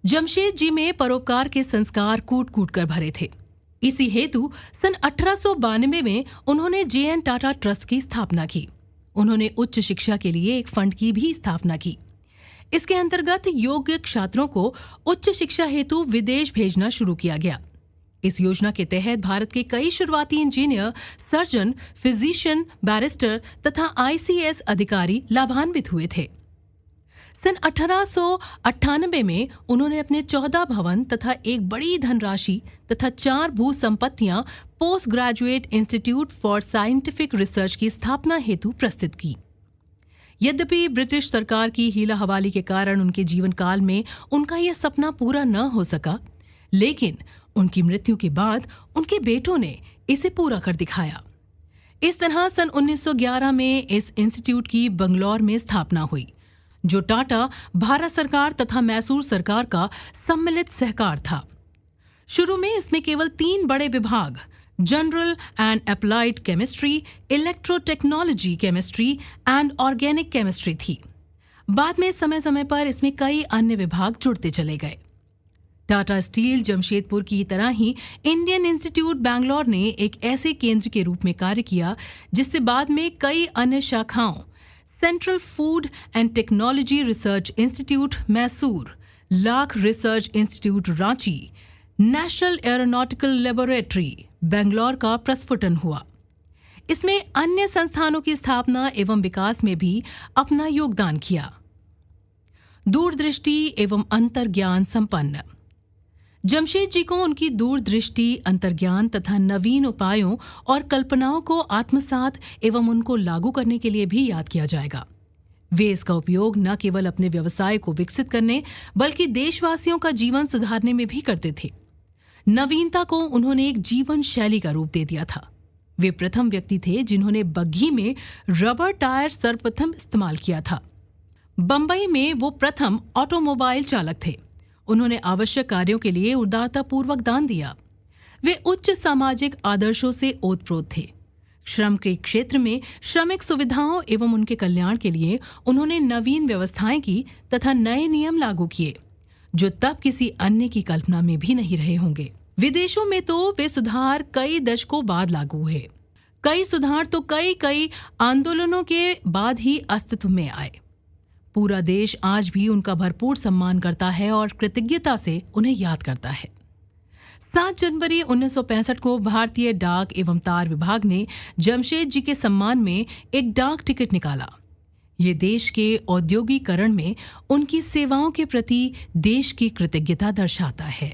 जमशेद जी में परोपकार के संस्कार कूट कूट कर भरे थे। इसी हेतु सन 1892 में उन्होंने जे.एन. टाटा ट्रस्ट की स्थापना की। उन्होंने उच्च शिक्षा के लिए एक फंड की भी स्थापना की। इसके अंतर्गत योग्य छात्रों को उच्च शिक्षा हेतु विदेश भेजना शुरू किया गया। इस योजना के तहत भारत के कई शुरुआती इंजीनियर, सर्जन, फिजिशियन, बैरिस्टर तथा आईसीएस अधिकारी लाभान्वित हुए थे। सन 1898 में उन्होंने अपने 14 भवन तथा एक बड़ी धनराशि तथा 4 भू संपत्तियां post graduate institute for scientific research की स्थापना हेतु प्रस्तुत की। यद्यपि ब्रिटिश सरकार की हीला हवाली के कारण उनके जीवन काल में उनका यह सपना पूरा न हो सका, लेकिन उनकी मृत्यु के बाद उनके बेटों ने इसे पूरा कर दिखाया। इस तरह सन 1911 में इस इंस्टीट्यूट की बंगलौर में स्थापना हुई, जो टाटा, भारत सरकार तथा मैसूर सरकार का सम्मिलित सहकार था। शुरू में इसमें केवल 3 बड़े विभाग, general and applied chemistry, electrotechnology chemistry and organic chemistry थी। बाद में समय समय पर इसमें कई अन्य विभाग जुड़ते चले गए। टाटा स्टील जमशेदपुर की तरह ही इंडियन इंस्टीट्यूट बैंगलोर ने एक ऐसे केंद्र के रूप में कार्य किया, जिससे बाद में कई अन्य शाखाओं central food and technology research institute Mysore, lakh research institute Ranchi, national aeronautical laboratory Bangalore का प्रस्फुटन हुआ। इसमें अन्य संस्थानों की स्थापना एवं विकास में भी अपना योगदान किया। दूरदृष्टि एवं अंतर्ज्ञान संपन्न जमशेद जी को उनकी दूरदृष्टि, अंतर्ज्ञान तथा नवीन उपायों और कल्पनाओं को आत्मसात एवं उनको लागू करने के लिए भी याद किया जाएगा। वे इसका उपयोग न केवल अपने व्यवसाय को विकसित करने बल्कि देशवासियों का जीवन सुधारने में भी करते थे। नवीनता को उन्होंने एक जीवन शैली का रूप दे दिया था। वे प्रथम व्यक्ति थे जिन्होंने बग्घी में रबर टायर सर्वप्रथम इस्तेमाल किया था। बंबई में वो प्रथम ऑटोमोबाइल चालक थे। उन्होंने आवश्यक कार्यों के लिए उदारतापूर्वक दान दिया। वे उच्च सामाजिक आदर्शों से ओतप्रोत थे। श्रम के क्षेत्र में श्रमिक सुविधाओं एवं उनके कल्याण के लिए उन्होंने नवीन व्यवस्थाएं की तथा नए नियम लागू किए, जो तब किसी अन्य की कल्पना में भी नहीं रहे होंगे। विदेशों में तो वे सुधार कई दशकों बाद लागू हुए। कई सुधार तो कई आंदोलनों के बाद ही अस्तित्व में आए। पूरा देश आज भी उनका भरपूर सम्मान करता है और कृतज्ञता से उन्हें याद करता है। 7 जनवरी 1965 को भारतीय डाक एवं तार विभाग ने जमशेद जी के सम्मान में एक डाक टिकट निकाला। ये देश के औद्योगिकरण में उनकी सेवाओं के प्रति देश की कृतज्ञता दर्शाता है।